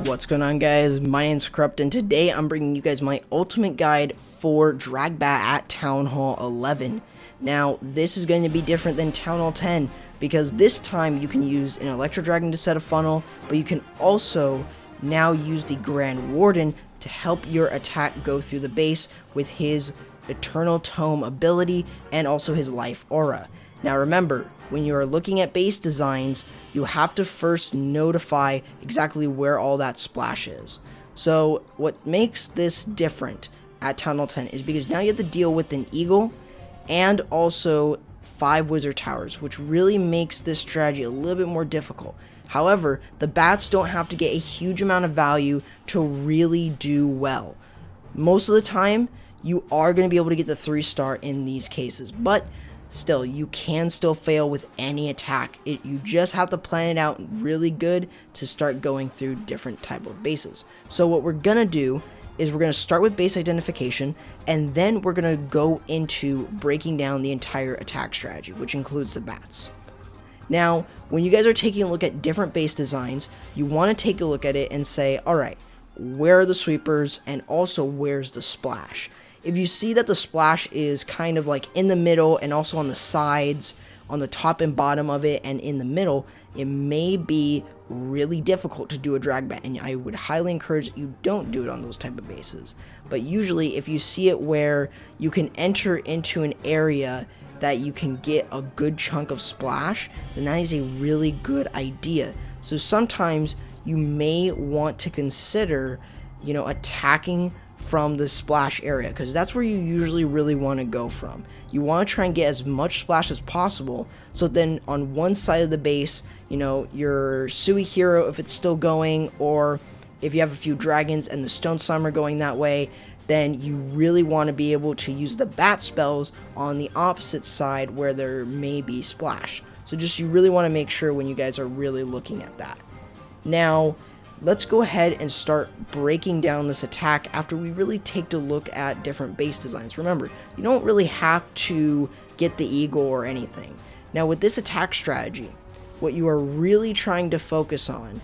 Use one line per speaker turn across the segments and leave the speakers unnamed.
What's going on, guys? My name's Corrupt, and today I'm bringing you guys my ultimate guide for DragBat at Town Hall 11. Now, this is going to be different than Town Hall 10, because this time you can use an Electro Dragon to set a funnel, but you can also now use the Grand Warden to help your attack go through the base with his Eternal Tome ability and also his Life Aura. Now remember, when you are looking at base designs, you have to first notify exactly where all that splash is. So what makes this different at Town Hall 10 is because now you have to deal with an Eagle and also 5 Wizard Towers, which really makes this strategy a little bit more difficult. However, the bats don't have to get a huge amount of value to really do well. Most of the time, you are going to be able to get the 3-star in these cases, but still, you can still fail with any attack. You just have to plan it out really good to start going through different type of bases. So what we're going to do is we're going to start with base identification, and then we're going to go into breaking down the entire attack strategy, which includes the bats. Now, when you guys are taking a look at different base designs, you want to take a look at it and say, alright, where are the sweepers, and also where's the splash? If you see that the splash is kind of like in the middle and also on the sides, on the top and bottom of it and in the middle, it may be really difficult to do a DragBat, and I would highly encourage that you don't do it on those type of bases. But usually if you see it where you can enter into an area that you can get a good chunk of splash, then that is a really good idea. So sometimes you may want to consider, attacking from the splash area, because that's where you usually really want to go from. You want to try and get as much splash as possible, so then on one side of the base, your Sui hero, if it's still going, or if you have a few dragons and the Stone Slimer going that way, then you really want to be able to use the bat spells on the opposite side where there may be splash. So you really want to make sure when you guys are really looking at that. Now, let's go ahead and start breaking down this attack after we really take a look at different base designs. Remember, you don't really have to get the Eagle or anything. Now, with this attack strategy, what you are really trying to focus on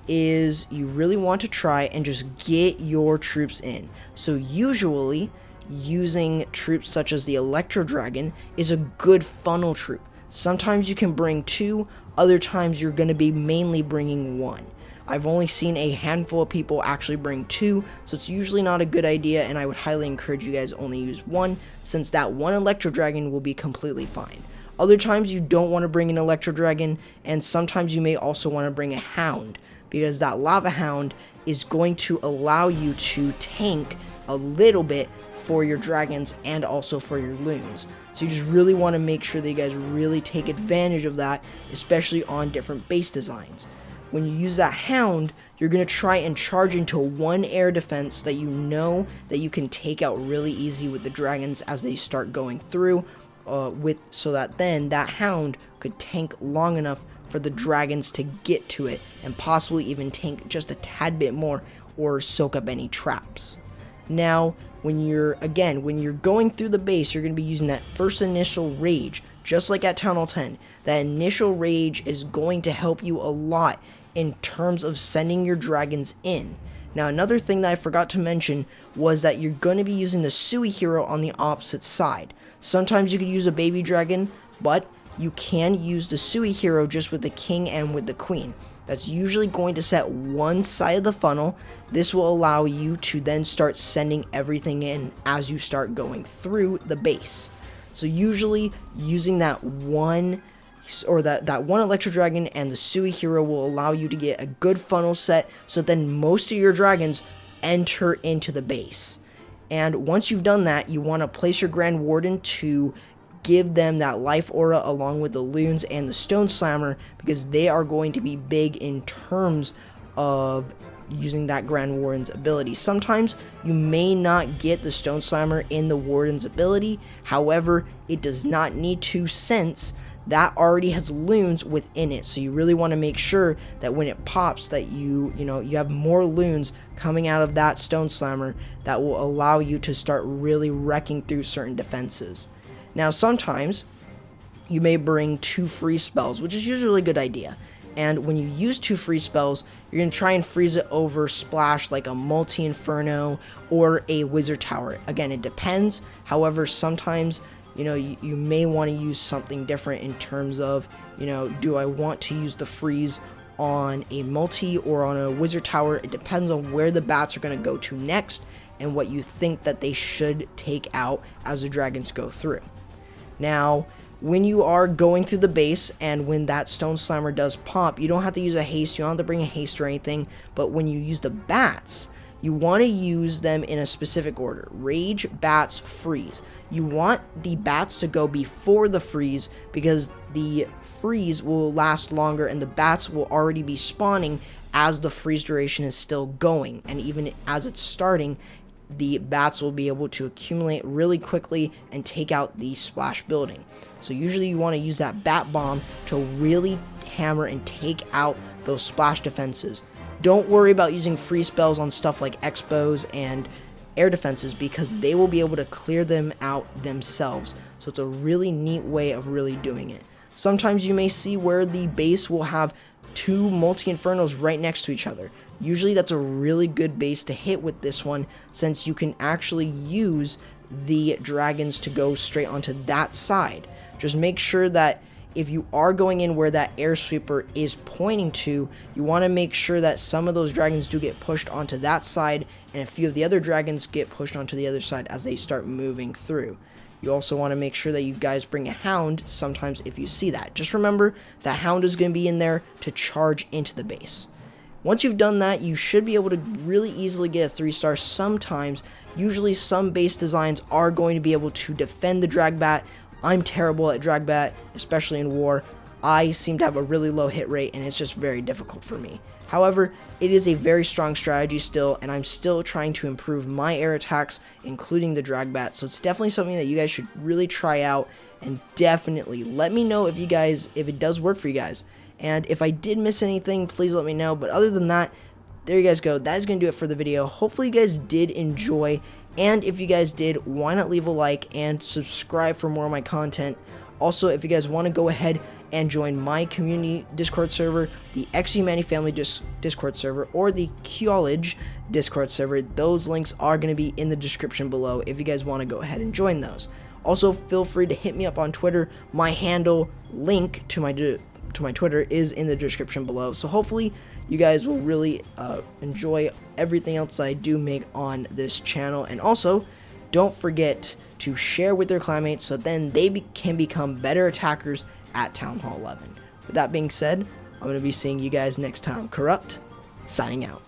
is you really want to try and just get your troops in. So usually, using troops such as the Electro Dragon is a good funnel troop. Sometimes you can bring 2, other times you're going to be mainly bringing 1. I've only seen a handful of people actually bring 2, so it's usually not a good idea, and I would highly encourage you guys only use 1, since that 1 Electro Dragon will be completely fine. Other times you don't want to bring an Electro Dragon, and sometimes you may also want to bring a Hound, because that Lava Hound is going to allow you to tank a little bit for your dragons and also for your loons. So you just really want to make sure that you guys really take advantage of that, especially on different base designs. When you use that Hound, you're going to try and charge into 1 air defense that you know that you can take out really easy with the dragons as they start going through, so that then that Hound could tank long enough for the dragons to get to it and possibly even tank just a tad bit more or soak up any traps. Now, when you're going through the base, you're going to be using that first initial rage, just like at Town Hall 10. That initial rage is going to help you a lot in terms of sending your dragons in. Now, another thing that I forgot to mention was that you're going to be using the Sui hero on the opposite side. Sometimes you could use a baby dragon, but you can use the Sui hero just with the king and with the queen. That's usually going to set one side of the funnel. This will allow you to then start sending everything in as you start going through the base. So usually using that one Electro Dragon and the Sui hero will allow you to get a good funnel set, so then most of your dragons enter into the base. And once you've done that, you want to place your Grand Warden to give them that life aura along with the loons and the Stone Slammer, because they are going to be big in terms of using that Grand Warden's ability. Sometimes you may not get the Stone Slammer in the Warden's ability, however, it does not need to, since that already has loons within it. So you really want to make sure that when it pops that you have more loons coming out of that Stone Slammer that will allow you to start really wrecking through certain defenses. Now sometimes you may bring 2 free spells, which is usually a good idea. And when you use 2 freeze spells, you're going to try and freeze it over splash like a multi-inferno or a wizard tower. Again, it depends. However, sometimes, you know, you may want to use something different in terms of, you know, do I want to use the freeze on a multi or on a wizard tower? It depends on where the bats are going to go to next and what you think that they should take out as the dragons go through. Now, when you are going through the base and when that stone slammer does pop, you don't have to use a haste, you don't have to bring a haste or anything, but when you use the bats, you want to use them in a specific order. Rage, bats, freeze. You want the bats to go before the freeze because the freeze will last longer and the bats will already be spawning as the freeze duration is still going, and even as it's starting, the bats will be able to accumulate really quickly and take out the splash building. So usually you want to use that bat bomb to really hammer and take out those splash defenses. Don't worry about using free spells on stuff like expos and air defenses because they will be able to clear them out themselves. So it's a really neat way of really doing it. Sometimes you may see where the base will have 2 multi-infernos right next to each other. Usually that's a really good base to hit with this one, since you can actually use the dragons to go straight onto that side. Just make sure that if you are going in where that air sweeper is pointing to, you want to make sure that some of those dragons do get pushed onto that side and a few of the other dragons get pushed onto the other side as they start moving through. You also want to make sure that you guys bring a hound sometimes if you see that. Just remember that hound is going to be in there to charge into the base. Once you've done that, you should be able to really easily get a 3-star sometimes. Usually some base designs are going to be able to defend the DragBat. I'm terrible at DragBat, especially in war. I seem to have a really low hit rate and it's just very difficult for me. However, it is a very strong strategy still, and I'm still trying to improve my air attacks, including the DragBat. So it's definitely something that you guys should really try out, and definitely let me know if it does work for you guys. And if I did miss anything, please let me know. But other than that, there you guys go. That is going to do it for the video. Hopefully you guys did enjoy. And if you guys did, why not leave a like and subscribe for more of my content. Also, if you guys want to go ahead and join my community Discord server, the XHumanity Family Discord server, or the College Discord server, those links are going to be in the description below if you guys want to go ahead and join those. Also, feel free to hit me up on Twitter. My handle link to my Twitter is in the description below. So hopefully you guys will really enjoy everything else I do make on this channel. And also, don't forget to share with their clanmates so then they can become better attackers at Town Hall 11. With that being said, I'm going to be seeing you guys next time. Corrupt, signing out.